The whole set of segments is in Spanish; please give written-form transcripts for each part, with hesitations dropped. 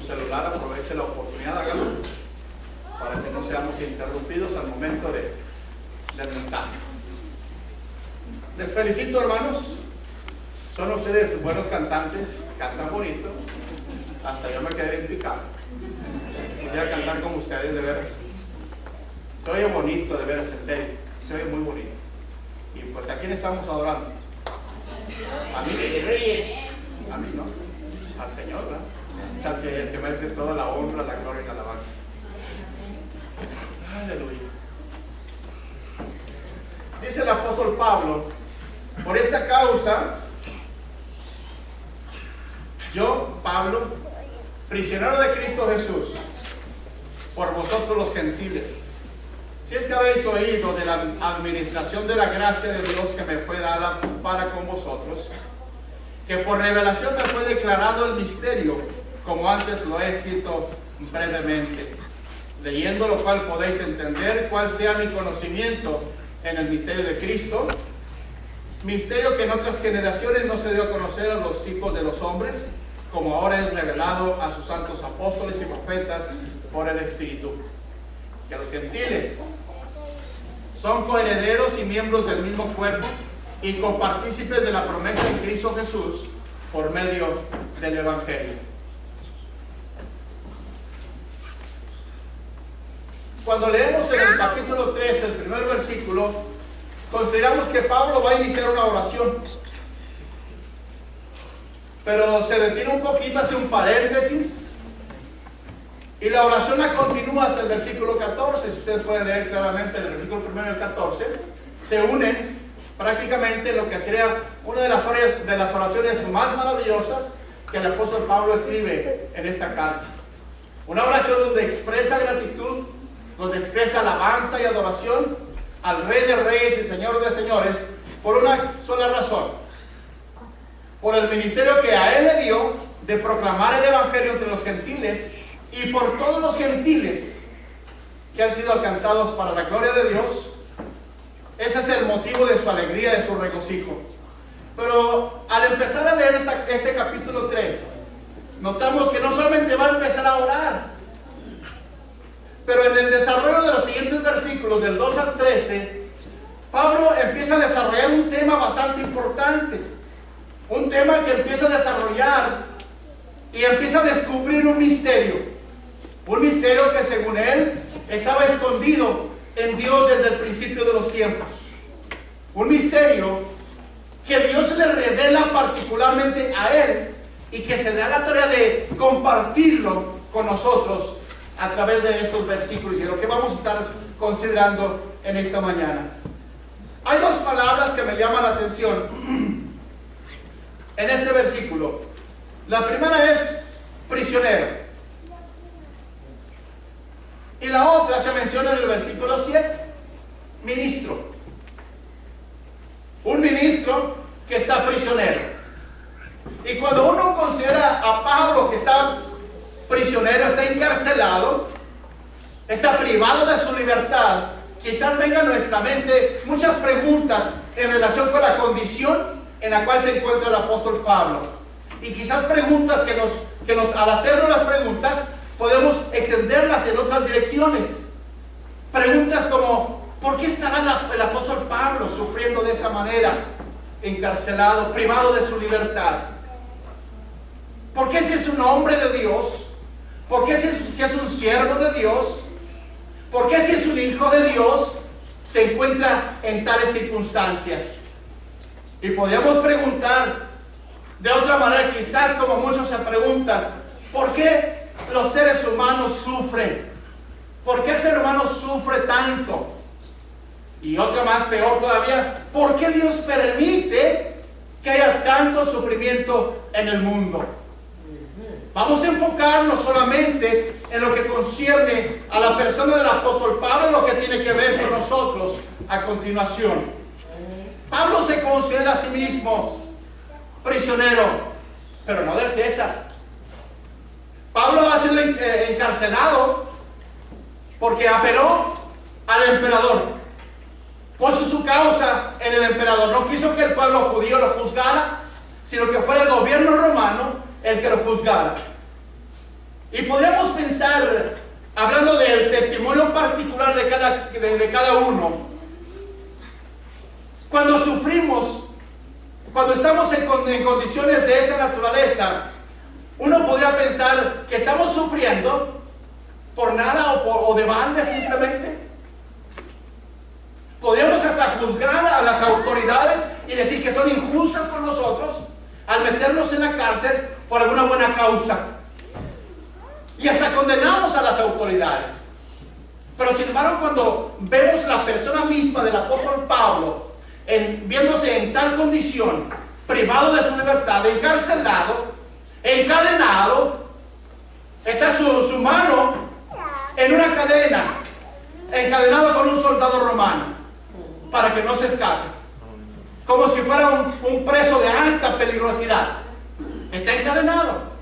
celular, aproveche la oportunidad, hágalo, para que no seamos interrumpidos al momento del mensaje. Les felicito, hermanos. Son ustedes buenos cantantes, cantan bonito. Hasta yo me quedé implicado. Quisiera cantar como ustedes, de veras. Se oye bonito, de veras, en serio. Se oye muy bonito. Y pues, ¿a quién estamos adorando? A mí. A mí, ¿no? Al Señor, ¿verdad? O sea, el que merece toda la honra, la gloria y la alabanza. Aleluya. Dice el apóstol Pablo: por esta causa, yo, Pablo, prisionero de Cristo Jesús, por vosotros los gentiles, si es que habéis oído de la administración de la gracia de Dios que me fue dada para con vosotros, que por revelación me fue declarado el misterio, como antes lo he escrito brevemente, leyendo lo cual podéis entender cuál sea mi conocimiento en el misterio de Cristo, misterio que en otras generaciones no se dio a conocer a los hijos de los hombres, como ahora es revelado a sus santos apóstoles y profetas por el Espíritu, que los gentiles son coherederos y miembros del mismo cuerpo y copartícipes de la promesa en Cristo Jesús por medio del Evangelio. Cuando leemos en el capítulo 3, el primer versículo, consideramos que Pablo va a iniciar una oración, pero se detiene un poquito, hace un paréntesis, y la oración la continúa hasta el versículo 14. Si ustedes pueden leer claramente el versículo 1 y el 14, se unen prácticamente en lo que sería una de las oraciones más maravillosas que el apóstol Pablo escribe en esta carta. Una oración donde expresa gratitud, donde expresa alabanza y adoración al Rey de Reyes y Señor de Señores, por una sola razón: por el ministerio que a él le dio de proclamar el Evangelio entre los gentiles, y por todos los gentiles que han sido alcanzados para la gloria de Dios. Ese es el motivo de su alegría, de su regocijo. Pero al empezar a leer este capítulo 3, notamos que no solamente va a empezar a orar, pero en el desarrollo de los siguientes versículos, del 2 al 13, Pablo empieza a desarrollar un tema bastante importante. Un tema que empieza a desarrollar y empieza a descubrir un misterio. Un misterio que, según él, estaba escondido en Dios desde el principio de los tiempos. Un misterio que Dios le revela particularmente a él y que se da la tarea de compartirlo con nosotros a través de estos versículos y de lo que vamos a estar considerando en esta mañana. Hay dos palabras que me llaman la atención en este versículo. La primera es prisionero, y la otra se menciona en el versículo 7, ministro. Un ministro que está prisionero. Y cuando uno considera a Pablo que está prisionero, está encarcelado, está privado de su libertad, quizás venga a nuestra mente muchas preguntas en relación con la condición en la cual se encuentra el apóstol Pablo. Y quizás preguntas que al hacernos las preguntas, podemos extenderlas en otras direcciones. Preguntas como: ¿por qué estará el apóstol Pablo sufriendo de esa manera? Encarcelado, privado de su libertad. ¿Por qué, si es un hombre de Dios? ¿Por qué, si es un siervo de Dios? ¿Por qué, si es un hijo de Dios, se encuentra en tales circunstancias? Y podríamos preguntar de otra manera, quizás como muchos se preguntan: ¿por qué los seres humanos sufren? ¿Por qué el ser humano sufre tanto? Y otra más peor todavía: ¿por qué Dios permite que haya tanto sufrimiento en el mundo? Vamos a enfocarnos solamente en lo que concierne a la persona del apóstol Pablo, lo que tiene que ver con nosotros a continuación. Pablo se considera a sí mismo prisionero, pero no del César. Pablo ha sido encarcelado porque apeló al emperador. Puso su causa en el emperador. No quiso que el pueblo judío lo juzgara, sino que fuera el gobierno romano el que lo juzgara. Y podríamos pensar, hablando del testimonio particular de cada uno, cuando sufrimos, cuando estamos en condiciones de esta naturaleza, uno podría pensar que estamos sufriendo por nada o de balde simplemente. Podríamos hasta juzgar a las autoridades y decir que son injustas con nosotros al meternos en la cárcel por alguna buena causa. Y hasta condenamos a las autoridades. Pero sin embargo, cuando vemos la persona misma del apóstol Pablo viéndose en tal condición, privado de su libertad, encarcelado, encadenado, está su mano en una cadena, encadenado con un soldado romano, para que no se escape, como si fuera un preso de alta peligrosidad. Está encadenado.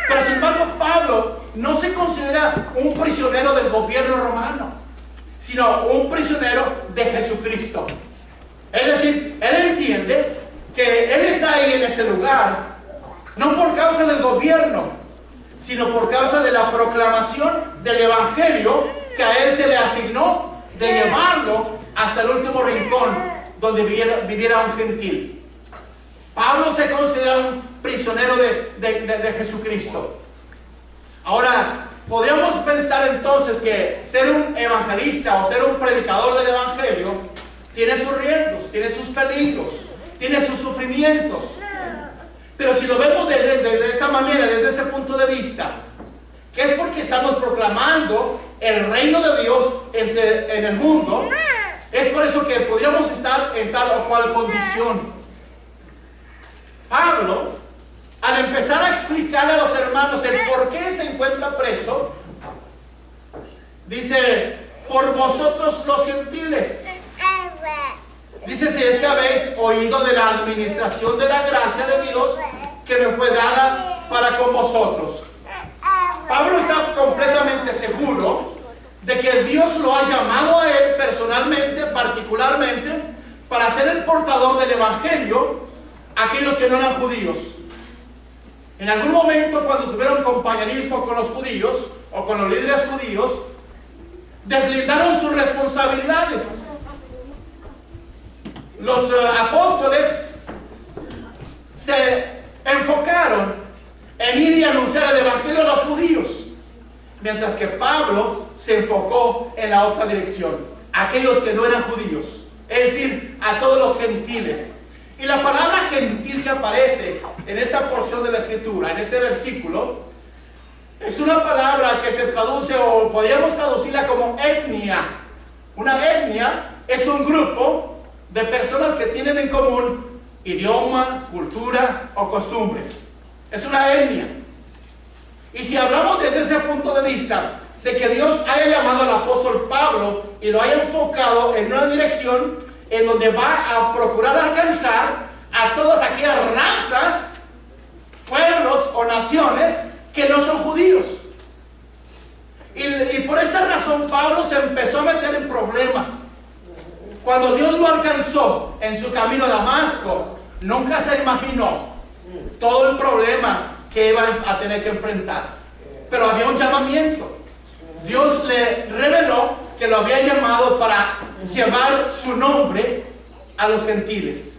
Pero sin embargo, Pablo no se considera un prisionero del gobierno romano, sino un prisionero de Jesucristo. Es decir, él entiende que él está ahí en ese lugar no por causa del gobierno, sino por causa de la proclamación del evangelio que a él se le asignó de llevarlo hasta el último rincón donde viviera un gentil. Pablo se considera un prisionero de Jesucristo. Ahora, podríamos pensar entonces que ser un evangelista o ser un predicador del evangelio tiene sus riesgos, tiene sus peligros, tiene sus sufrimientos. Pero si lo vemos desde esa manera, desde ese punto de vista, que es porque estamos proclamando el reino de Dios en el mundo, es por eso que podríamos estar en tal o cual condición. Pablo, al empezar a explicarle a los hermanos el por qué se encuentra preso, dice: por vosotros los gentiles. Dice: si es que habéis oído de la administración de la gracia de Dios que me fue dada para con vosotros. Pablo está completamente seguro de que Dios lo ha llamado a él personalmente, particularmente, para ser el portador del evangelio a aquellos que no eran judíos. En algún momento, cuando tuvieron compañerismo con los judíos o con los líderes judíos, deslindaron sus responsabilidades. Los apóstoles se enfocaron en ir y anunciar el evangelio a los judíos, mientras que Pablo se enfocó en la otra dirección, a aquellos que no eran judíos, es decir, a todos los gentiles. Y la palabra gentil que aparece en esta porción de la escritura, en este versículo, es una palabra que se traduce, o podríamos traducirla como etnia. Una etnia es un grupo de personas que tienen en común idioma, cultura o costumbres. Es una etnia. Y si hablamos desde ese punto de vista, de que Dios haya llamado al apóstol Pablo y lo haya enfocado en una dirección en donde va a procurar alcanzar a todas aquellas razas, pueblos o naciones que no son judíos. Y por esa razón Pablo se empezó a meter en problemas. Cuando Dios lo alcanzó en su camino a Damasco, nunca se imaginó todo el problema que iba a tener que enfrentar. Pero había un llamamiento. Dios le reveló que lo había llamado para llevar su nombre a los gentiles.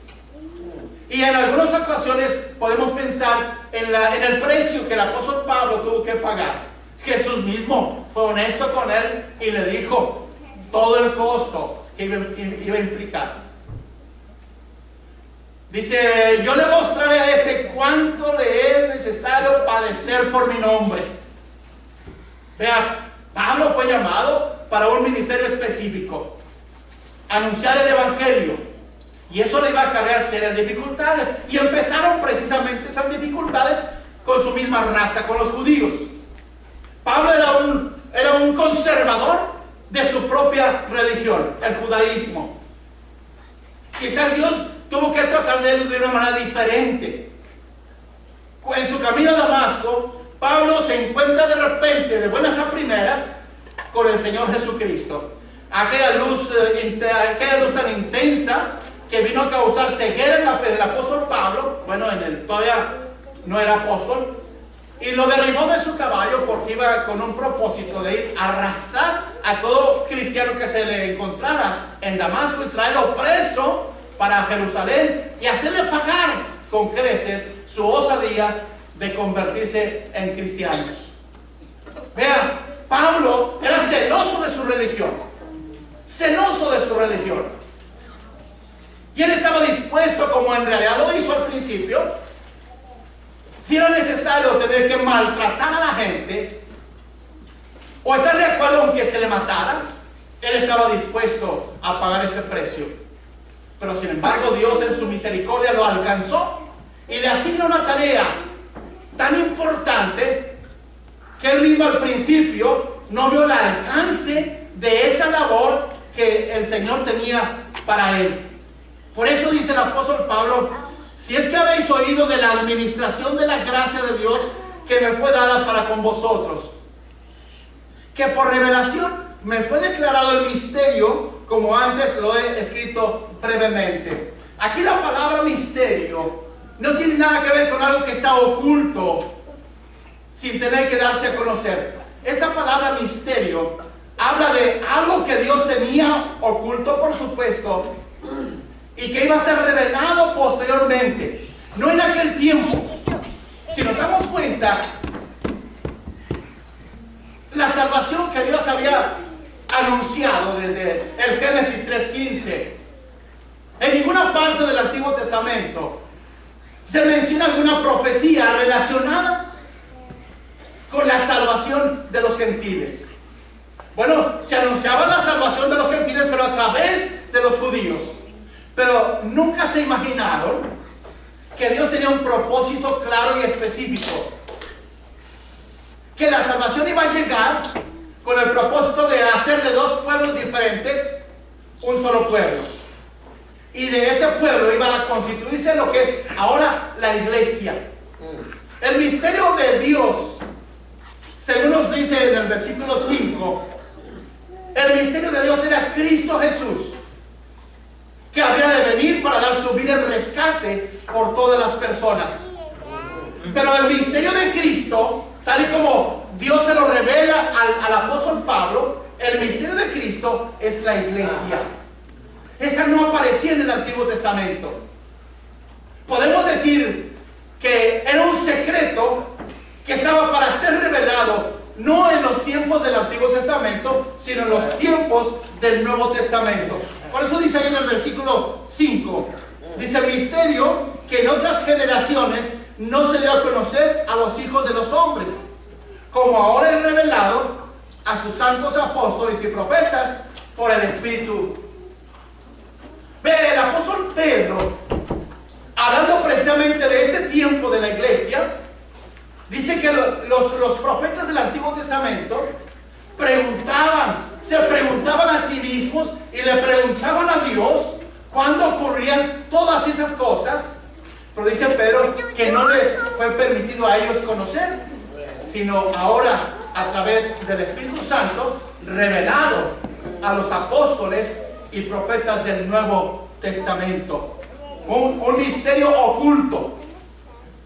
Y en algunas ocasiones podemos pensar en el precio que el apóstol Pablo tuvo que pagar. Jesús mismo fue honesto con él y le dijo todo el costo que iba a implicar. Dice: yo le mostraré a este cuánto le es necesario padecer por mi nombre. Vea, Pablo fue llamado para un ministerio específico, anunciar el evangelio, y eso le iba a acarrear serias dificultades, y empezaron precisamente esas dificultades con su misma raza, con los judíos. Pablo era un conservador de su propia religión, el judaísmo. Quizás Dios tuvo que tratar de él de una manera diferente. En su camino a Damasco, Pablo se encuentra de repente, de buenas a primeras, con el Señor Jesucristo. Aquella luz tan intensa que vino a causar ceguera en el apóstol Pablo. Bueno, todavía no era apóstol. Y lo derribó de su caballo por iba con un propósito de ir a arrastrar a todo cristiano que se le encontrara en Damasco y traerlo preso para Jerusalén y hacerle pagar con creces su osadía de convertirse en cristianos. Vean, Pablo era celoso de su religión, celoso de su religión. Y él estaba dispuesto, como en realidad lo hizo al principio, si era necesario tener que maltratar a la gente o estar de acuerdo en que se le matara, él estaba dispuesto a pagar ese precio. Pero sin embargo, Dios en su misericordia lo alcanzó y le asigna una tarea tan importante que él mismo al principio no vio el alcance de esa labor que el Señor tenía para él. Por eso dice el apóstol Pablo: si es que habéis oído de la administración de la gracia de Dios que me fue dada para con vosotros, que por revelación me fue declarado el misterio, como antes lo he escrito brevemente. Aquí la palabra misterio no tiene nada que ver con algo que está oculto sin tener que darse a conocer. Esta palabra misterio habla de algo que Dios tenía oculto, por supuesto, y que iba a ser revelado posteriormente, no en aquel tiempo. Si nos damos cuenta, la salvación que Dios había anunciado desde el Génesis 3:15, en ninguna parte del Antiguo Testamento se menciona alguna profecía relacionada con la salvación de los gentiles. Bueno, se anunciaba la salvación de los gentiles, pero a través de los judíos. Pero nunca se imaginaron que Dios tenía un propósito claro y específico, que la salvación iba a llegar con el propósito de hacer de dos pueblos diferentes un solo pueblo, y de ese pueblo iba a constituirse lo que es ahora la iglesia. El misterio de Dios, según nos dice en el versículo 5, el misterio de Dios era Cristo Jesús, que habría de venir para dar su vida en rescate por todas las personas. Pero el misterio de Cristo, tal y como Dios se lo revela al apóstol Pablo, el misterio de Cristo es la iglesia. Esa no aparecía en el Antiguo Testamento. Podemos decir que era un secreto que estaba para ser revelado no en los tiempos del Antiguo Testamento, sino en los tiempos del Nuevo Testamento. Por eso dice ahí en el versículo 5, dice: el misterio que en otras generaciones no se dio a conocer a los hijos de los hombres, como ahora es revelado a sus santos apóstoles y profetas por el Espíritu. Ve, el apóstol Pedro, hablando precisamente de este tiempo de la iglesia, dice que los profetas del Antiguo Testamento se preguntaban a sí mismos y le preguntaban a Dios cuándo ocurrían todas esas cosas. Pero dice Pedro que no les fue permitido a ellos conocer, sino ahora a través del Espíritu Santo revelado a los apóstoles y profetas del Nuevo Testamento. Un misterio oculto.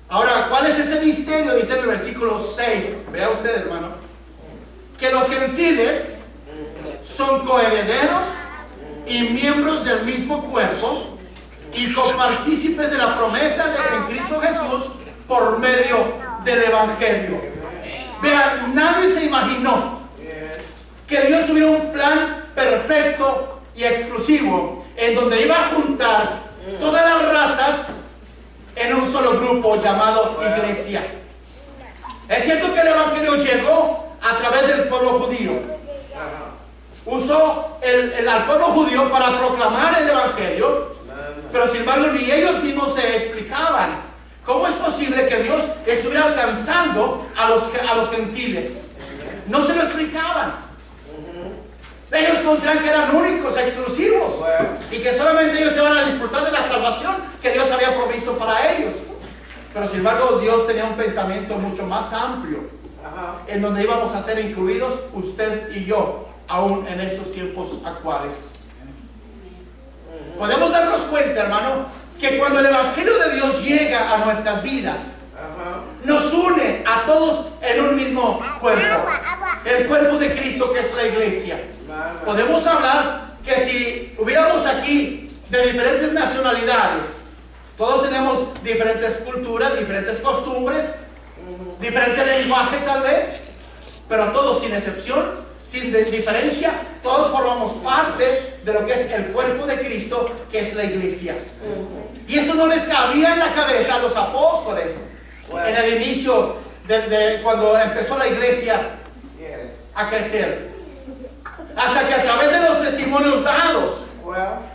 Ahora, ¿cuál es ese misterio? Dice en el versículo 6, vea usted, hermano, que los gentiles son coherederos y miembros del mismo cuerpo y copartícipes de la promesa en Cristo Jesús por medio del Evangelio. Vean, nadie se imaginó que Dios tuviera un plan perfecto y exclusivo en donde iba a juntar todas las razas en un solo grupo llamado iglesia. Es cierto que el Evangelio llegó a través del pueblo judío. Usó al pueblo judío para proclamar el Evangelio, pero sin embargo ni ellos mismos se explicaban cómo es posible que Dios estuviera alcanzando a los gentiles. No se lo explicaban. Ellos consideraban que eran únicos, exclusivos, y que solamente ellos se van a disfrutar de la salvación que Dios había provisto para ellos. Pero sin embargo Dios tenía un pensamiento mucho más amplio, en donde íbamos a ser incluidos usted y yo, aún en estos tiempos actuales. Podemos darnos cuenta, hermano, que cuando el Evangelio de Dios llega a nuestras vidas, nos une a a todos en un mismo cuerpo. El cuerpo de Cristo, que es la iglesia. Podemos hablar que si hubiéramos aquí de diferentes nacionalidades, todos tenemos diferentes culturas, diferentes costumbres, diferente lenguaje tal vez, pero todos sin excepción, sin diferencia, todos formamos parte de lo que es el cuerpo de Cristo, que es la iglesia. Y esto no les cabía en la cabeza a los apóstoles en el inicio cuando empezó la iglesia a crecer. Hasta que a través de los testimonios dados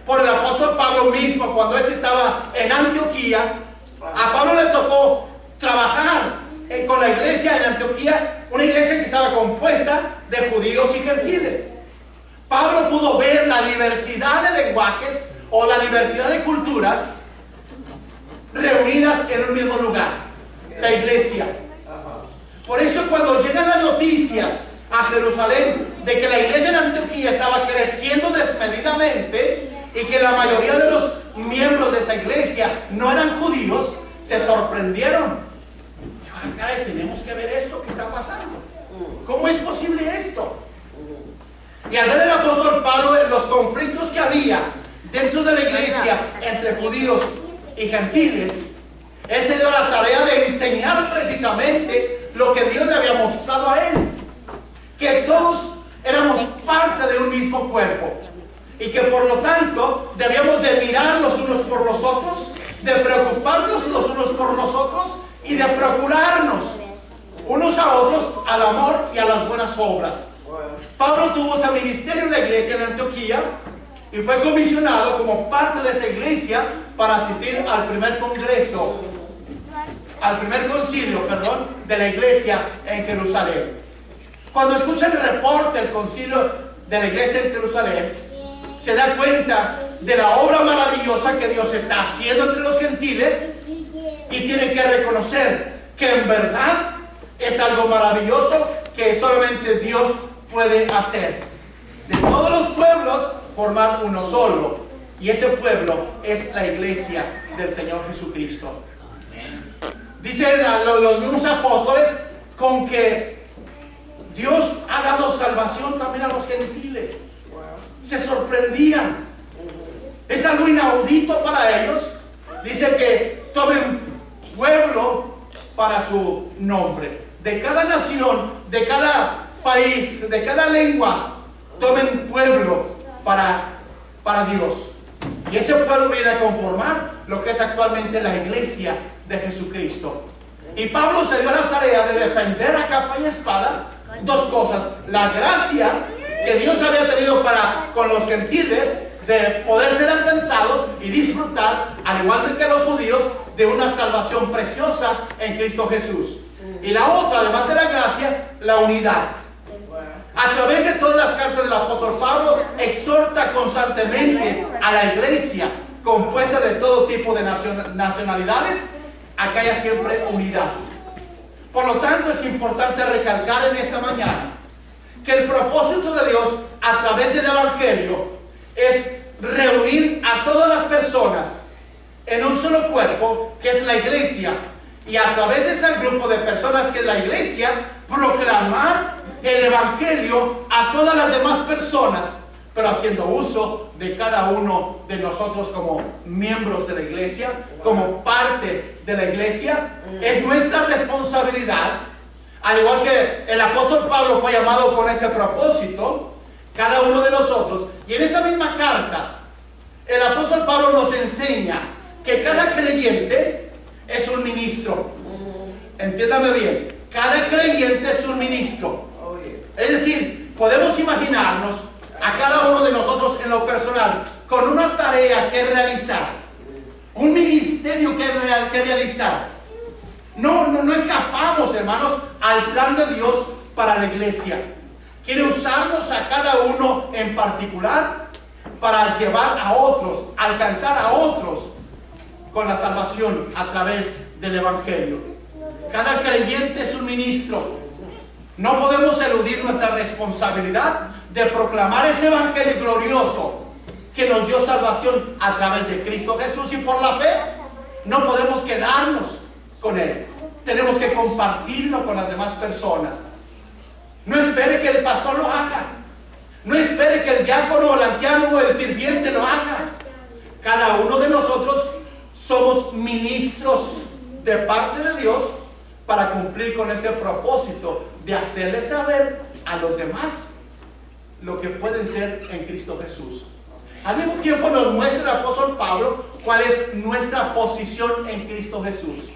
por el apóstol Pablo mismo, cuando él estaba en Antioquía, a Pablo le tocó trabajar con la iglesia en Antioquía, una iglesia que estaba compuesta de judíos y gentiles. Pablo pudo ver la diversidad de lenguajes o la diversidad de culturas reunidas en un mismo lugar, la iglesia. Por eso cuando llegan las noticias a Jerusalén de que la iglesia en Antioquía estaba creciendo desmedidamente y que la mayoría de los miembros de esa iglesia no eran judíos, se sorprendieron. Dijo, ah, caray, tenemos que ver esto que está pasando. ¿Cómo es posible esto? Y al ver el apóstol Pablo los conflictos que había dentro de la iglesia entre judíos y gentiles, él se dio la tarea de enseñar precisamente lo que Dios le había mostrado a él, que todos éramos parte de un mismo cuerpo y que por lo tanto debíamos de mirar los unos por los otros, de preocuparnos los unos por los otros y de procurarnos unos a otros al amor y a las buenas obras. Pablo tuvo ese ministerio en la iglesia en Antioquía y fue comisionado como parte de esa iglesia para asistir al primer congreso, al primer concilio, de la iglesia en Jerusalén. Cuando escucha el reporte del concilio de la iglesia en Jerusalén, se da cuenta de la obra maravillosa que Dios está haciendo entre los gentiles y tiene que reconocer que en verdad es algo maravilloso que solamente Dios puede hacer. De todos los pueblos formar uno solo, y ese pueblo es la iglesia del Señor Jesucristo. Dicen los mismos apóstoles con que Dios ha dado salvación también a los gentiles. Se sorprendían. Es algo inaudito para ellos. Dice que tomen pueblo para su nombre. De cada nación, de cada país, de cada lengua, tomen pueblo para Dios. Y ese pueblo viene a conformar lo que es actualmente la iglesia de Jesucristo. Y Pablo se dio la tarea de defender a capa y espada dos cosas: la gracia que Dios había tenido con los gentiles de poder ser alcanzados y disfrutar, al igual que los judíos, de una salvación preciosa en Cristo Jesús. Y la otra, además de la gracia, la unidad. A través de todas las cartas del apóstol Pablo, exhorta constantemente a la iglesia, compuesta de todo tipo de nacionalidades, a que haya siempre unidad. Por lo tanto, es importante recalcar en esta mañana que el propósito de Dios a través del Evangelio es reunir a todas las personas en un solo cuerpo, que es la iglesia, y a través de ese grupo de personas que es la iglesia, proclamar el Evangelio a todas las demás personas, pero haciendo uso de cada uno de nosotros como miembros de la iglesia, como parte de la iglesia. Es nuestra responsabilidad, al igual que el apóstol Pablo fue llamado con ese propósito, cada uno de nosotros. Y en esta misma carta, el apóstol Pablo nos enseña que cada creyente es un ministro. Entiéndame bien, cada creyente es un ministro. Es decir, podemos imaginarnos a cada uno de nosotros en lo personal con una tarea que realizar, un ministerio que realizar. No escapamos, hermanos, al plan de Dios para la iglesia. Quiere usarnos a cada uno en particular para llevar a otros, alcanzar a otros con la salvación a través del Evangelio. Cada creyente es un ministro. No podemos eludir nuestra responsabilidad de proclamar ese Evangelio glorioso que nos dio salvación a través de Cristo Jesús, y por la fe no podemos quedarnos con Él. tenemos que compartirlo con las demás personas. No espere que el pastor lo haga. No espere que el diácono o el anciano o el sirviente lo haga. Cada uno de nosotros somos ministros de parte de Dios para cumplir con ese propósito de hacerle saber a los demás lo que pueden ser en Cristo Jesús. Al mismo tiempo nos muestra el apóstol Pablo cuál es nuestra posición en Cristo Jesús.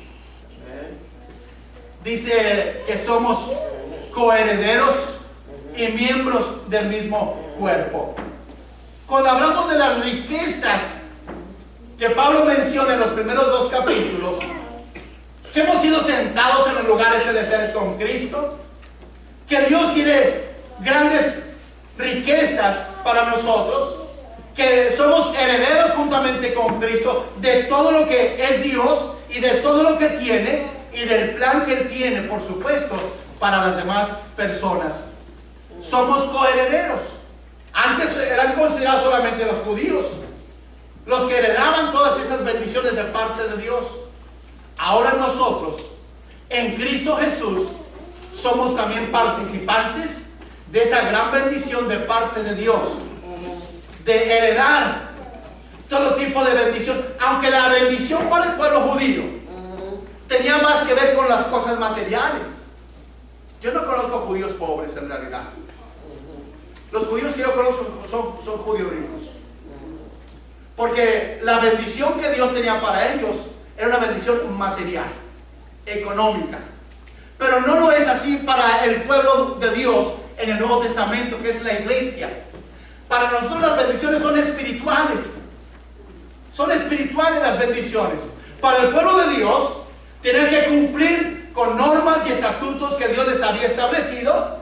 Dice que somos coherederos y miembros del mismo cuerpo. Cuando hablamos de las riquezas que Pablo menciona en los primeros 2 capítulos, que hemos sido sentados en los lugares celestiales con Cristo, que Dios tiene grandes riquezas para nosotros, que somos herederos juntamente con Cristo de todo lo que es Dios y de todo lo que tiene y del plan que Él tiene, por supuesto, para las demás personas. Somos coherederos. Antes eran considerados solamente los judíos los que heredaban todas esas bendiciones de parte de Dios. Ahora nosotros, en Cristo Jesús, somos también participantes de esa gran bendición de parte de Dios, de heredar todo tipo de bendición, aunque la bendición para el pueblo judío tenía más que ver con las cosas materiales. Yo no conozco judíos pobres en realidad. Los judíos que yo conozco son judíos ricos, porque la bendición que Dios tenía para ellos era una bendición material, económica. Pero no lo es así para el pueblo de Dios en el Nuevo Testamento, que es la iglesia. Para nosotros las bendiciones son espirituales. Son espirituales las bendiciones. Para el pueblo de Dios, tenían que cumplir con normas y estatutos que Dios les había establecido.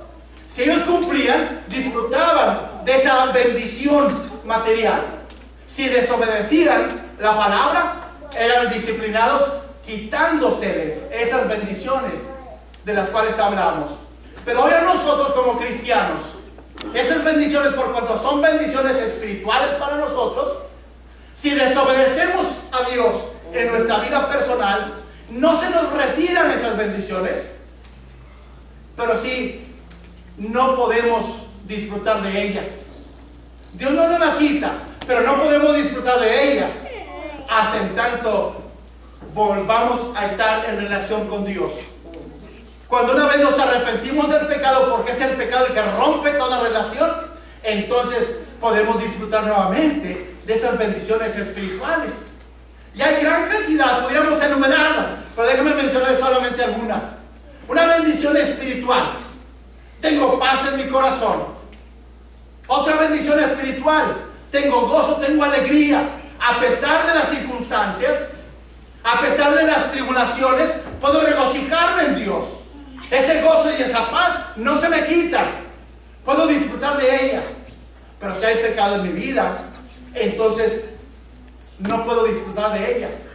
Si ellos cumplían, disfrutaban de esa bendición material. Si desobedecían la palabra, eran disciplinados quitándoseles esas bendiciones de las cuales hablamos. Pero hoy a nosotros como cristianos, esas bendiciones, por cuanto son bendiciones espirituales para nosotros, si desobedecemos a Dios en nuestra vida personal, no se nos retiran esas bendiciones, pero sí no podemos disfrutar de ellas. Dios no nos las quita, pero no podemos disfrutar de ellas hasta en tanto volvamos a estar en relación con Dios. Cuando una vez nos arrepentimos del pecado, porque es el pecado el que rompe toda relación, entonces podemos disfrutar nuevamente de esas bendiciones espirituales. Y hay gran cantidad, pudiéramos enumerarlas, pero déjame mencionar solamente algunas. Una bendición espiritual: tengo paz en mi corazón. Otra bendición espiritual: tengo gozo, tengo alegría. A pesar de las circunstancias, a pesar de las tribulaciones, puedo regocijarme en Dios. Ese gozo y esa paz no se me quitan. Puedo disfrutar de ellas. Pero si hay pecado en mi vida, entonces no puedo disfrutar de ellas.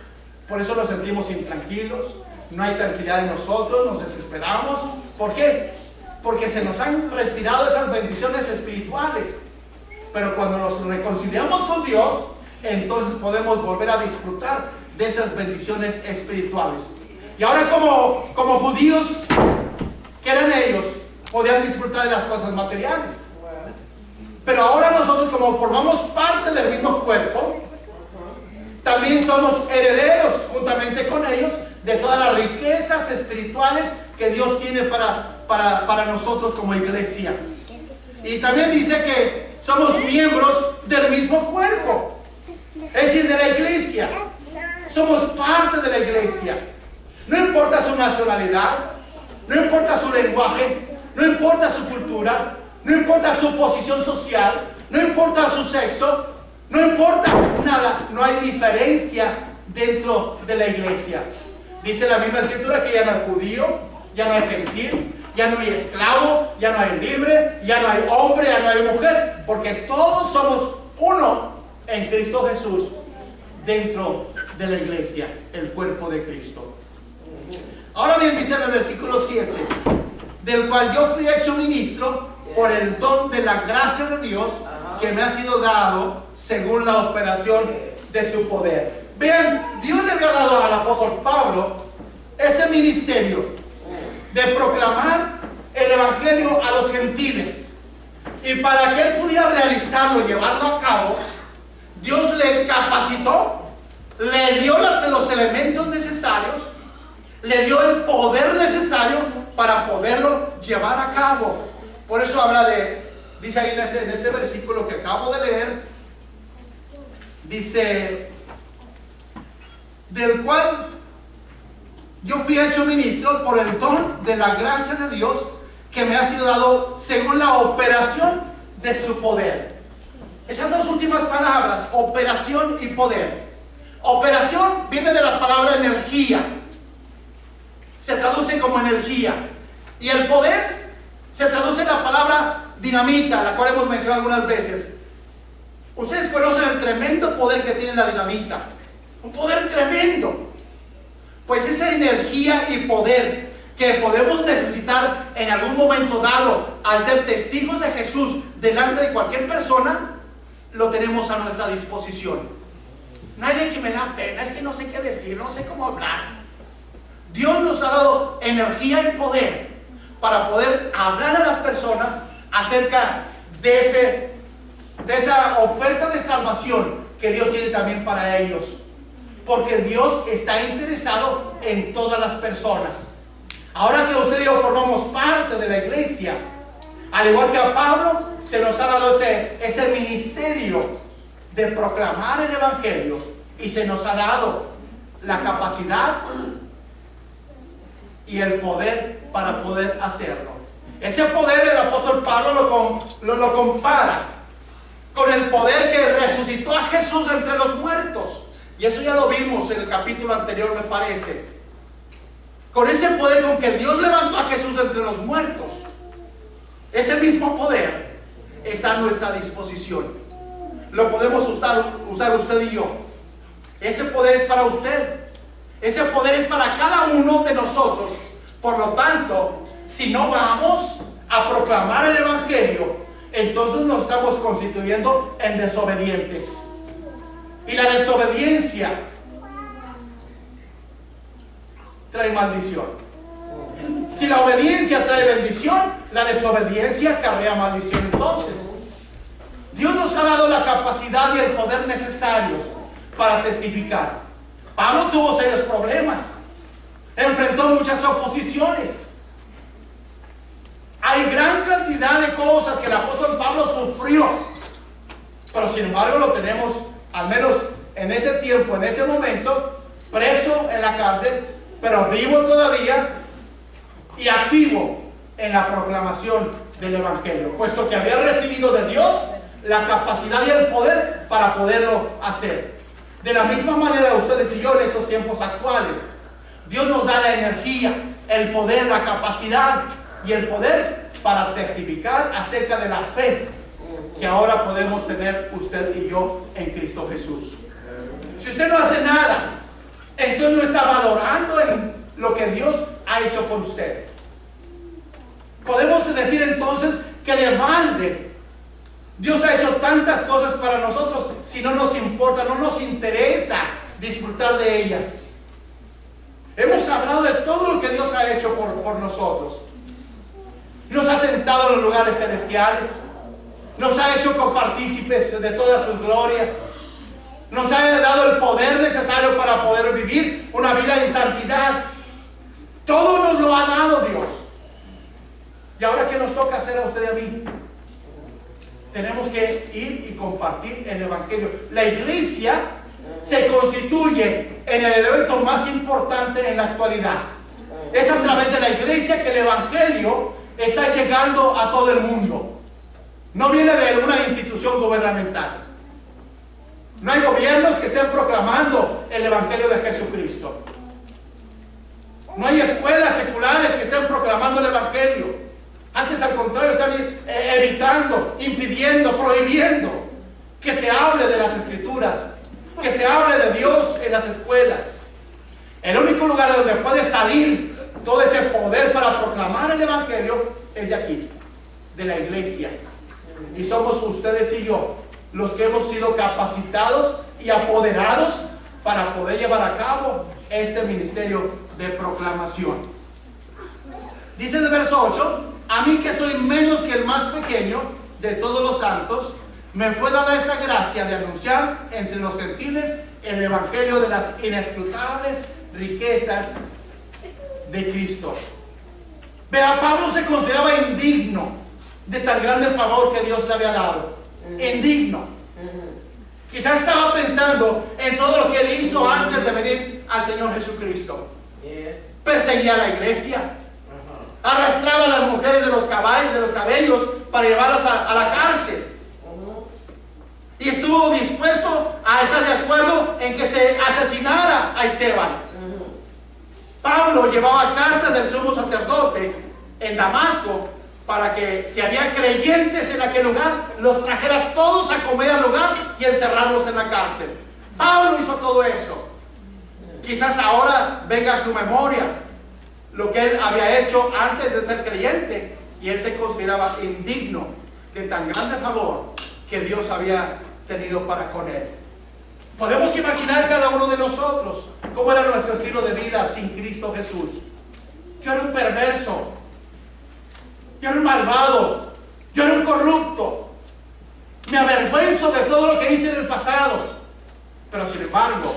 Por eso nos sentimos intranquilos, no hay tranquilidad en nosotros, nos desesperamos. ¿Por qué? Porque se nos han retirado esas bendiciones espirituales. Pero cuando nos reconciliamos con Dios, entonces podemos volver a disfrutar de esas bendiciones espirituales. Y ahora como judíos, ¿qué eran ellos? Podían disfrutar de las cosas materiales. Pero ahora nosotros, como formamos parte del mismo cuerpo, también somos herederos juntamente con ellos de todas las riquezas espirituales que Dios tiene para nosotros como iglesia. Y también dice que somos miembros del mismo cuerpo, es decir, de la iglesia. Somos parte de la iglesia. No importa su nacionalidad, no importa su lenguaje, no importa su cultura, no importa su posición social, no importa su sexo, no importa nada, no hay diferencia dentro de la iglesia. Dice la misma escritura que ya no hay judío, ya no hay gentil, ya no hay esclavo, ya no hay libre, ya no hay hombre, ya no hay mujer, porque todos somos uno en Cristo Jesús dentro de la iglesia, el cuerpo de Cristo. Ahora bien, dice en el versículo 7, del cual yo fui hecho ministro por el don de la gracia de Dios que me ha sido dado según la operación de su poder. Vean, Dios le había dado al apóstol Pablo ese ministerio de proclamar el evangelio a los gentiles. Y para que él pudiera realizarlo, llevarlo a cabo, Dios le capacitó, le dio los elementos necesarios, le dio el poder necesario para poderlo llevar a cabo. Por eso habla dice ahí en ese versículo que acabo de leer, dice, del cual yo fui hecho ministro por el don de la gracia de Dios que me ha sido dado según la operación de su poder. Esas dos últimas palabras, operación y poder. Operación viene de la palabra energía, se traduce como energía, y el poder se traduce en la palabra dinamita, la cual hemos mencionado algunas veces. Ustedes conocen el tremendo poder que tiene la dinamita, un poder tremendo. Pues esa energía y poder que podemos necesitar en algún momento dado al ser testigos de Jesús delante de cualquier persona, lo tenemos a nuestra disposición. Nadie que me da pena, es que no sé qué decir, no sé cómo hablar. Dios nos ha dado energía y poder para poder hablar a las personas acerca de esa oferta de salvación que Dios tiene también para ellos. Porque Dios está interesado en todas las personas. Ahora que usted y yo formamos parte de la iglesia, al igual que a Pablo, se nos ha dado ese ministerio de proclamar el evangelio, y se nos ha dado la capacidad y el poder para poder hacerlo. Ese poder el apóstol Pablo lo compara con el poder que resucitó a Jesús entre los muertos. Y eso ya lo vimos en el capítulo anterior, me parece. Con ese poder con que Dios levantó a Jesús entre los muertos, ese mismo poder está a nuestra disposición. Lo podemos usar usted y yo. Ese poder es para usted. Ese poder es para cada uno de nosotros. Por lo tanto, si no vamos a proclamar el evangelio, entonces nos estamos constituyendo en desobedientes. Y la desobediencia trae maldición. Si la obediencia trae bendición, la desobediencia acarrea maldición. Entonces, Dios nos ha dado la capacidad y el poder necesarios para testificar. Pablo tuvo serios problemas, enfrentó muchas oposiciones. Hay gran cantidad de cosas que el apóstol Pablo sufrió, pero sin embargo lo tenemos, al menos en ese tiempo, en ese momento, preso en la cárcel, pero vivo todavía y activo en la proclamación del evangelio, puesto que había recibido de Dios la capacidad y el poder para poderlo hacer. De la misma manera, ustedes y yo en estos tiempos actuales, Dios nos da la energía, el poder, la capacidad y el poder para testificar acerca de la fe que ahora podemos tener usted y yo en Cristo Jesús. Si usted no hace nada, entonces no está valorando en lo que Dios ha hecho por usted. Podemos decir entonces que de balde Dios ha hecho tantas cosas para nosotros si no nos importa, no nos interesa disfrutar de ellas. Hemos hablado de todo lo que Dios ha hecho por nosotros. Nos ha sentado en los lugares celestiales, nos ha hecho copartícipes de todas sus glorias, nos ha dado el poder necesario para poder vivir una vida en santidad. Todo nos lo ha dado Dios. ¿Y ahora qué nos toca hacer a usted y a mí? Tenemos que ir y compartir el evangelio. La iglesia se constituye en el evento más importante en la actualidad. Es a través de la iglesia que el evangelio está llegando a todo el mundo. No viene de una institución gubernamental. No hay gobiernos que estén proclamando el evangelio de Jesucristo. No hay escuelas seculares que estén proclamando el evangelio. Antes, al contrario, están evitando, impidiendo, prohibiendo que se hable de las escrituras, que se hable de Dios en las escuelas. El único lugar donde puede salir todo ese poder para proclamar el evangelio es de aquí, de la iglesia. Y somos ustedes y yo los que hemos sido capacitados y apoderados para poder llevar a cabo este ministerio de proclamación. Dice en el verso 8: a mí, que soy menos que el más pequeño de todos los santos, me fue dada esta gracia de anunciar entre los gentiles el evangelio de las inescrutables riquezas de Cristo. Vea, Pablo se consideraba indigno de tan grande favor que Dios le había dado. Indigno. Quizás estaba pensando en todo lo que él hizo antes de venir al Señor Jesucristo. Perseguía a la iglesia, arrastraba a las mujeres de los cabellos para llevarlas a la cárcel, y estuvo dispuesto a estar de acuerdo en que se asesinara a Esteban. Pablo llevaba cartas del sumo sacerdote en Damasco para que, si había creyentes en aquel lugar, los trajera todos a comer al lugar y encerrarlos en la cárcel. Pablo hizo todo eso. Quizás ahora venga a su memoria lo que él había hecho antes de ser creyente, y él se consideraba indigno de tan grande favor que Dios había tenido para con él. Podemos imaginar cada uno de nosotros cómo era nuestro estilo de vida sin Cristo Jesús. Yo era un perverso, yo era un malvado, yo era un corrupto. Me avergüenzo de todo lo que hice en el pasado, pero sin embargo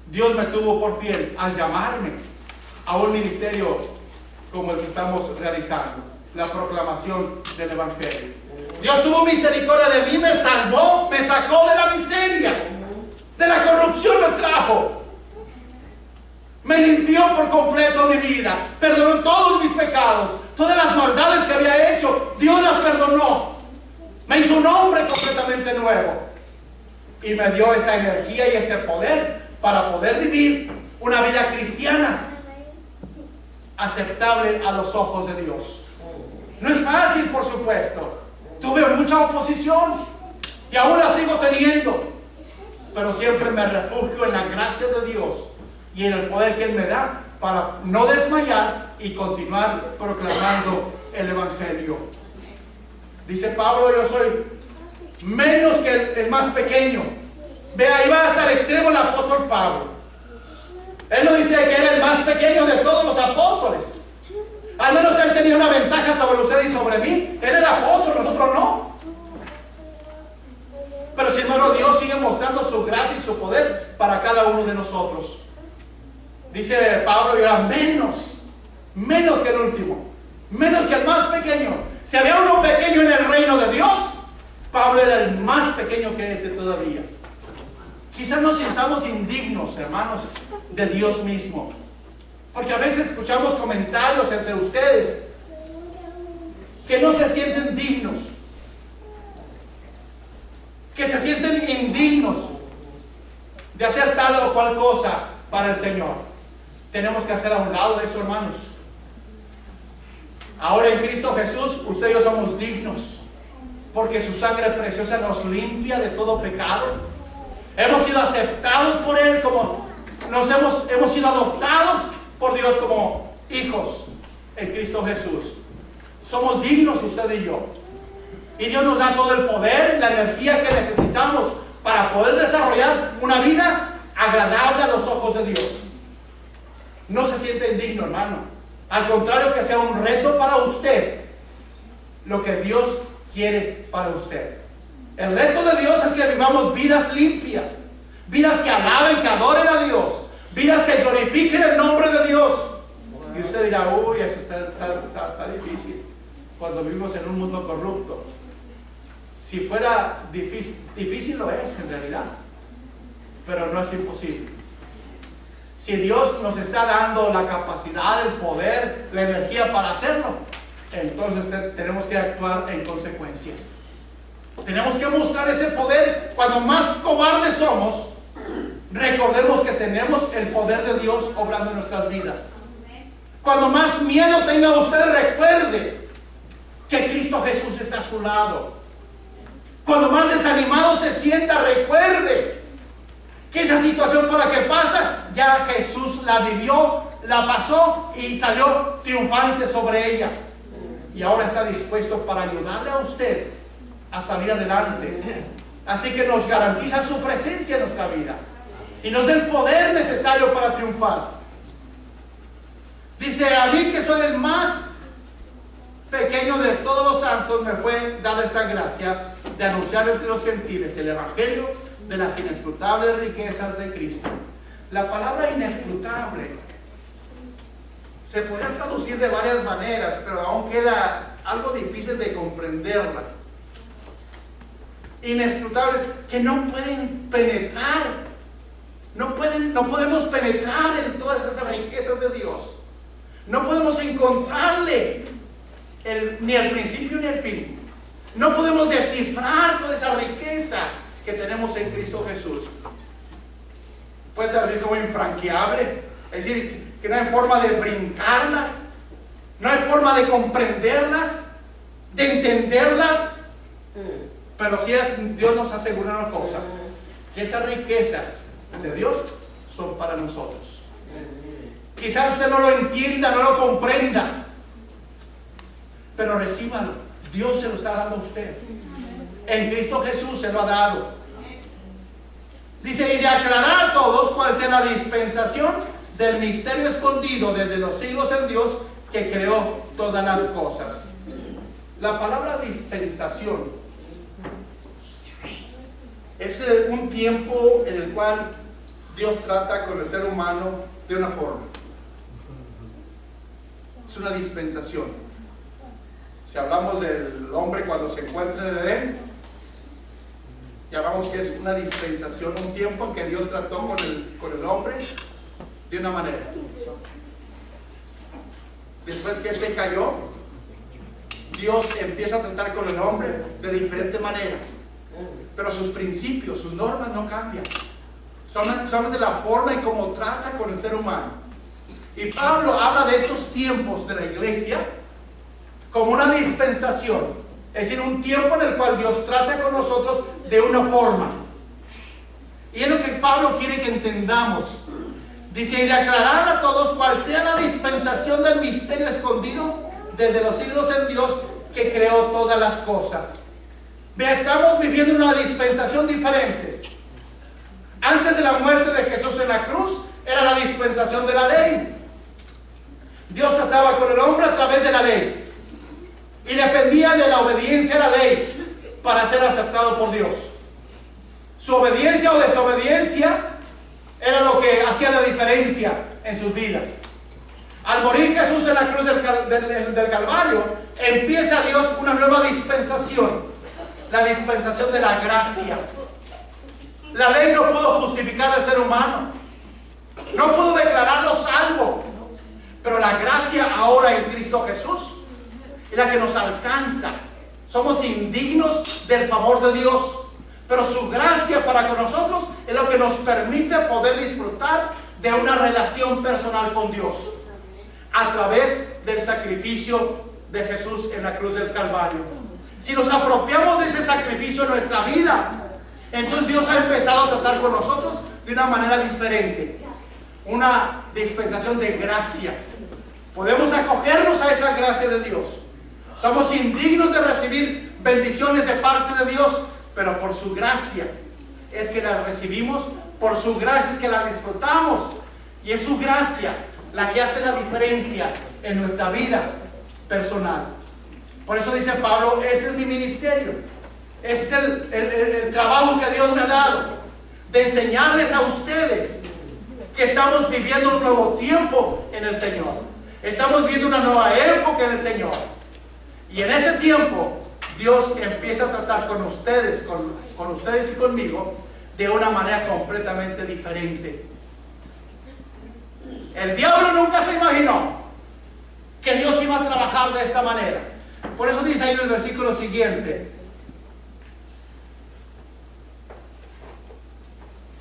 Dios me tuvo por fiel al llamarme a un ministerio como el que estamos realizando, la proclamación del evangelio. Dios tuvo misericordia de mí, me salvó, me sacó de la miseria, de la corrupción me trajo, me limpió por completo mi vida, perdonó todos mis pecados, todas las maldades que había hecho, Dios las perdonó, me hizo un hombre completamente nuevo y me dio esa energía y ese poder para poder vivir una vida cristiana aceptable a los ojos de Dios. No es fácil, por supuesto. Tuve mucha oposición y aún la sigo teniendo, pero siempre me refugio en la gracia de Dios y en el poder que Él me da para no desmayar y continuar proclamando el evangelio. Dice Pablo: yo soy menos que el más pequeño. Ve, ahí va hasta el extremo el apóstol Pablo. Él no dice que era el más pequeño de todos los apóstoles. Al menos él tenía una ventaja sobre usted y sobre mí. Él era apóstol, nosotros no. Pero sin embargo, Dios sigue mostrando su gracia y su poder para cada uno de nosotros. Dice Pablo: yo era menos que el último, menos que el más pequeño. Si había uno pequeño en el reino de Dios, Pablo era el más pequeño que ese todavía. Quizás nos sintamos indignos, hermanos, de Dios mismo, porque a veces escuchamos comentarios entre ustedes que no se sienten dignos, que se sienten indignos de hacer tal o cual cosa para el Señor. Tenemos que hacer a un lado de eso, hermanos. Ahora en Cristo Jesús, usted y yo somos dignos, porque su sangre preciosa nos limpia de todo pecado. Hemos sido aceptados por Él, como hemos sido adoptados por Dios como hijos en Cristo Jesús. Somos dignos, usted y yo. Y Dios nos da todo el poder, la energía que necesitamos para poder desarrollar una vida agradable a los ojos de Dios. No se siente indigno, hermano. Al contrario, que sea un reto para usted lo que Dios quiere para usted. El reto de Dios es que vivamos vidas limpias, vidas que alaben, que adoren a Dios, vidas que glorifiquen el nombre de Dios. Y usted dirá: uy, eso está difícil cuando vivimos en un mundo corrupto. Si fuera difícil lo es en realidad, pero no es imposible. Si Dios nos está dando la capacidad, el poder, la energía para hacerlo, entonces tenemos que actuar en consecuencias. Tenemos que mostrar ese poder. Cuando más cobardes somos, recordemos que tenemos el poder de Dios obrando en nuestras vidas. Cuando más miedo tenga usted, recuerde que Cristo Jesús está a su lado. Cuando más desanimado se sienta, recuerde que esa situación por la que pasa, ya Jesús la vivió, la pasó y salió triunfante sobre ella. Y ahora está dispuesto para ayudarle a usted a salir adelante. Así que nos garantiza su presencia en nuestra vida. y nos da el poder necesario para triunfar. Dice: a mí, que soy el más pequeño de todos los santos, me fue dada esta gracia de anunciar entre los gentiles el evangelio de las inescrutables riquezas de Cristo. La palabra inescrutable se podría traducir de varias maneras, pero aún queda algo difícil de comprenderla. Inescrutables, que no pueden penetrar, no podemos penetrar en todas esas riquezas de Dios. No podemos encontrarle ni el principio ni el fin. No podemos descifrar toda esa riqueza que tenemos en Cristo Jesús. Puede traducir como infranqueable, es decir, que no hay forma de brincarlas, no hay forma de comprenderlas, de entenderlas. Pero sí Dios nos asegura una cosa, que esas riquezas de Dios son para nosotros. Quizás usted no lo entienda, no lo comprenda, pero recíbalo. Dios se lo está dando a usted. En Cristo Jesús se lo ha dado. Dice: y de aclarar a todos cuál sea la dispensación del misterio escondido desde los siglos en Dios, que creó todas las cosas. La palabra dispensación es un tiempo en el cual Dios trata con el ser humano de una forma. Es una dispensación. Si hablamos del hombre cuando se encuentra en el Edén, llamamos que es una dispensación, un tiempo en que Dios trató con el hombre de una manera. Después que este cayó, Dios empieza a tratar con el hombre de diferente manera, pero sus principios, sus normas no cambian. Solamente la forma en cómo trata con el ser humano. Y Pablo habla de estos tiempos de la iglesia como una dispensación, es decir, un tiempo en el cual Dios trata con nosotros de una forma. Y es lo que Pablo quiere que entendamos. Dice: y de aclarar a todos cuál sea la dispensación del misterio escondido desde los siglos en Dios, que creó todas las cosas. Vea, estamos viviendo una dispensación diferente. Antes de la muerte de Jesús en la cruz, era la dispensación de la ley. Dios trataba con el hombre a través de la ley, y dependía de la obediencia a la ley para ser aceptado por Dios. Su obediencia o desobediencia era lo que hacía la diferencia en sus vidas. Al morir Jesús en la cruz del Calvario, empieza Dios una nueva dispensación, la dispensación de la gracia. La ley no pudo justificar al ser humano, no pudo declararlo salvo, pero la gracia ahora en Cristo Jesús es la que nos alcanza. Somos indignos del favor de Dios, pero su gracia para con nosotros es lo que nos permite poder disfrutar de una relación personal con Dios a través del sacrificio de Jesús en la cruz del Calvario. Si nos apropiamos de ese sacrificio en nuestra vida, entonces Dios ha empezado a tratar con nosotros de una manera diferente, una dispensación de gracia. Podemos acogernos a esa gracia de Dios. Somos indignos de recibir bendiciones de parte de Dios, pero por su gracia es que las recibimos, por su gracia es que las disfrutamos, y es su gracia la que hace la diferencia en nuestra vida personal. Por eso dice Pablo: ese es mi ministerio, ese es el trabajo que Dios me ha dado, de enseñarles a ustedes que estamos viviendo un nuevo tiempo en el Señor. Estamos viviendo una nueva época en el Señor. Y en ese tiempo Dios empieza a tratar con ustedes, con ustedes y conmigo, de una manera completamente diferente. El diablo nunca se imaginó que Dios iba a trabajar de esta manera. Por eso dice ahí en el versículo siguiente,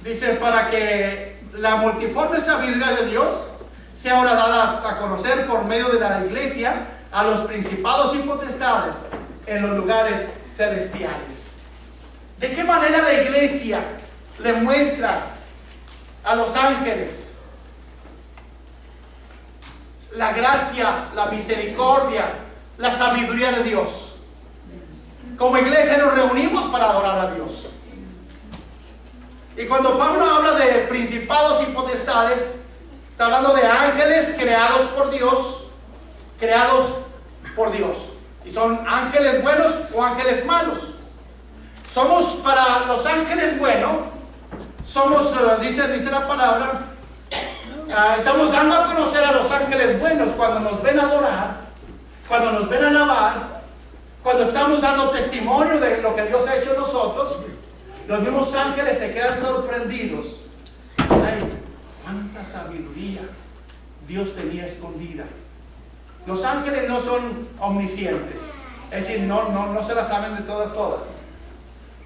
dice: para que la multiforme sabiduría de Dios sea ahora dada a conocer por medio de la iglesia a los principados y potestades en los lugares celestiales. ¿De qué manera la iglesia le muestra a los ángeles la gracia, la misericordia, la sabiduría de Dios? Como iglesia nos reunimos para adorar a Dios. Y cuando Pablo habla de principados y potestades, está hablando de ángeles creados por Dios, y son ángeles buenos o ángeles malos. Somos, para los ángeles buenos, somos, dice la palabra, estamos dando a conocer a los ángeles buenos cuando nos ven adorar, cuando nos ven alabar, cuando estamos dando testimonio de lo que Dios ha hecho en nosotros. Los mismos ángeles se quedan sorprendidos. Ay, cuánta sabiduría Dios tenía escondida. Los ángeles no son omniscientes, es decir, no se la saben de todas.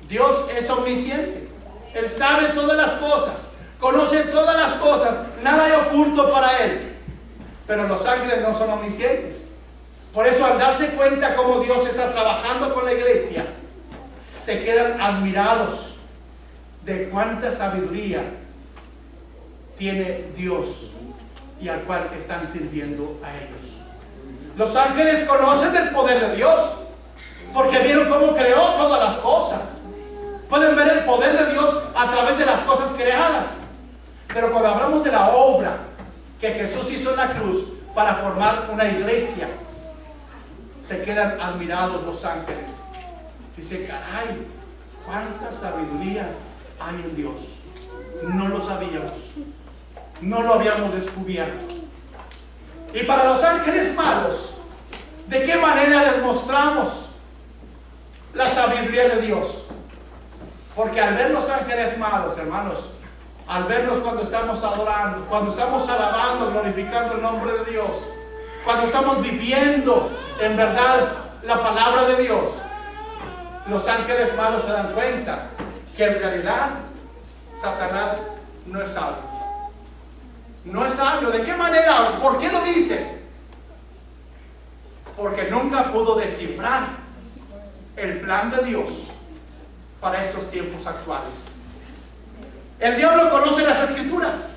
Dios es omnisciente. Él sabe todas las cosas, conoce todas las cosas, nada hay oculto para Él. Pero los ángeles no son omniscientes. Por eso, al darse cuenta cómo Dios está trabajando con la iglesia, se quedan admirados de cuánta sabiduría tiene Dios y al cual están sirviendo a ellos. Los ángeles conocen del poder de Dios porque vieron cómo creó todas las cosas. Pueden ver el poder de Dios a través de las cosas creadas. Pero cuando hablamos de la obra que Jesús hizo en la cruz para formar una iglesia, se quedan admirados los ángeles. Dice, caray, cuánta sabiduría hay en Dios. No lo sabíamos, no lo habíamos descubierto. Y para los ángeles malos, ¿de qué manera les mostramos la sabiduría de Dios? Porque al ver los ángeles malos, hermanos, al vernos cuando estamos adorando, cuando estamos alabando, glorificando el nombre de Dios, cuando estamos viviendo en verdad la palabra de Dios, los ángeles malos se dan cuenta que en realidad Satanás no es sabio. No es sabio. ¿De qué manera? ¿Por qué lo dice? Porque nunca pudo descifrar el plan de Dios para estos tiempos actuales. El diablo conoce las escrituras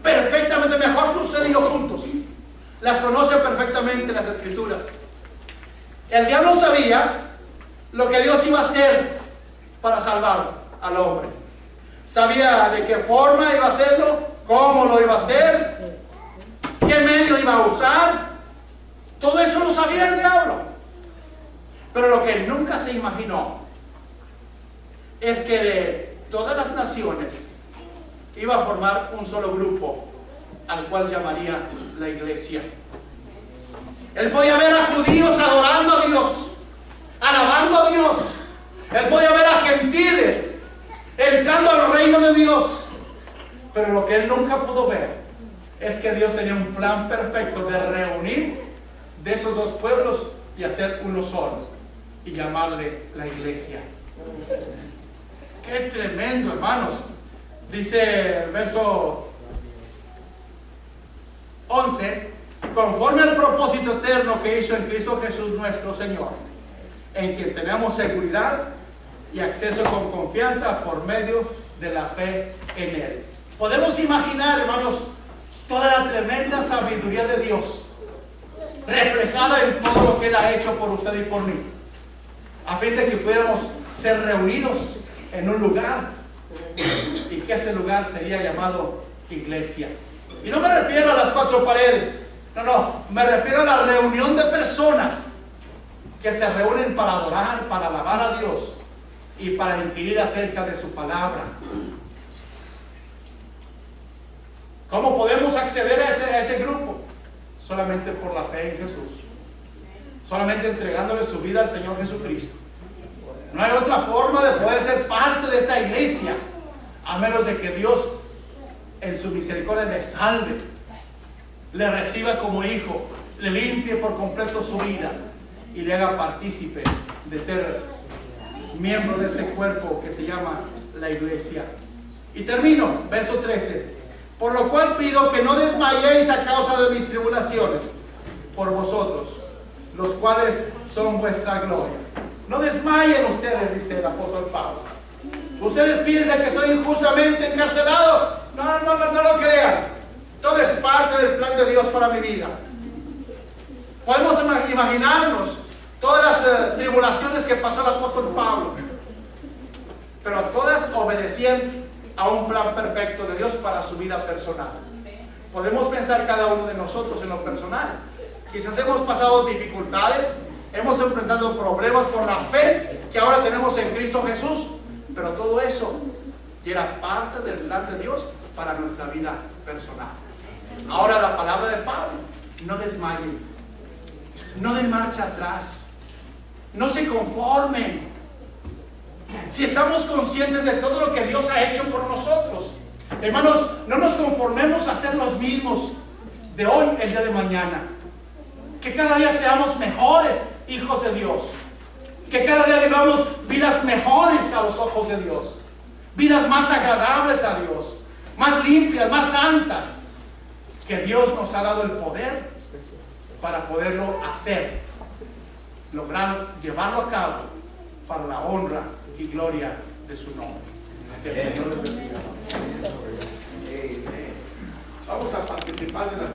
perfectamente, mejor que usted y yo juntos. Las conoce perfectamente las escrituras. El diablo sabía lo que Dios iba a hacer para salvar al hombre. Sabía de qué forma iba a hacerlo, cómo lo iba a hacer, qué medio iba a usar. Todo eso lo sabía el diablo. Pero lo que nunca se imaginó es que de todas las naciones iba a formar un solo grupo, al cual llamaría la iglesia. Él podía ver a judíos adorando a Dios, alabando a Dios. Él podía ver a gentiles entrando al reino de Dios. Pero lo que él nunca pudo ver es que Dios tenía un plan perfecto de reunir de esos dos pueblos y hacer uno solo y llamarle la iglesia. Qué tremendo, hermanos. Dice el verso 11: conforme al propósito eterno que hizo en Cristo Jesús nuestro Señor, en quien tenemos seguridad y acceso con confianza por medio de la fe en Él. Podemos imaginar, hermanos, toda la tremenda sabiduría de Dios reflejada en todo lo que Él ha hecho por usted y por mí, a fin de que pudiéramos ser reunidos en un lugar, y que ese lugar sería llamado iglesia. Y no me refiero a las cuatro paredes, no, me refiero a la reunión de personas que se reúnen para adorar, para alabar a Dios y para inquirir acerca de su palabra. ¿Cómo podemos acceder a ese grupo? Solamente por la fe en Jesús, solamente entregándole su vida al Señor Jesucristo. No hay otra forma de poder ser parte de esta iglesia, a menos de que Dios en su misericordia le salve, le reciba como hijo, le limpie por completo su vida y le haga partícipe de ser miembro de este cuerpo que se llama la iglesia. Y termino, verso 13: por lo cual pido que no desmayéis a causa de mis tribulaciones por vosotros, los cuales son vuestra gloria. No desmayen ustedes, dice el apóstol Pablo. Ustedes piensan que soy injustamente encarcelado. No lo crean. Todo es parte del plan de Dios para mi vida. Podemos imaginarnos todas las tribulaciones que pasó el apóstol Pablo, pero todas obedecían a un plan perfecto de Dios para su vida personal. Podemos pensar cada uno de nosotros en lo personal. Quizás hemos pasado dificultades, hemos enfrentado problemas por la fe que ahora tenemos en Cristo Jesús, pero todo eso era parte del plan de Dios para nuestra vida personal. Ahora la palabra de Pablo: no desmayen, no den marcha atrás, no se conformen. Si estamos conscientes de todo lo que Dios ha hecho por nosotros, hermanos, no nos conformemos a ser los mismos de hoy, el día de mañana. Que cada día seamos mejores hijos de Dios, que cada día vivamos vidas mejores a los ojos de Dios, vidas más agradables a Dios, más limpias, más santas, que Dios nos ha dado el poder para poderlo hacer, lograr llevarlo a cabo para la honra y gloria de su nombre. Que el Señor les bendiga. Vamos a participar de las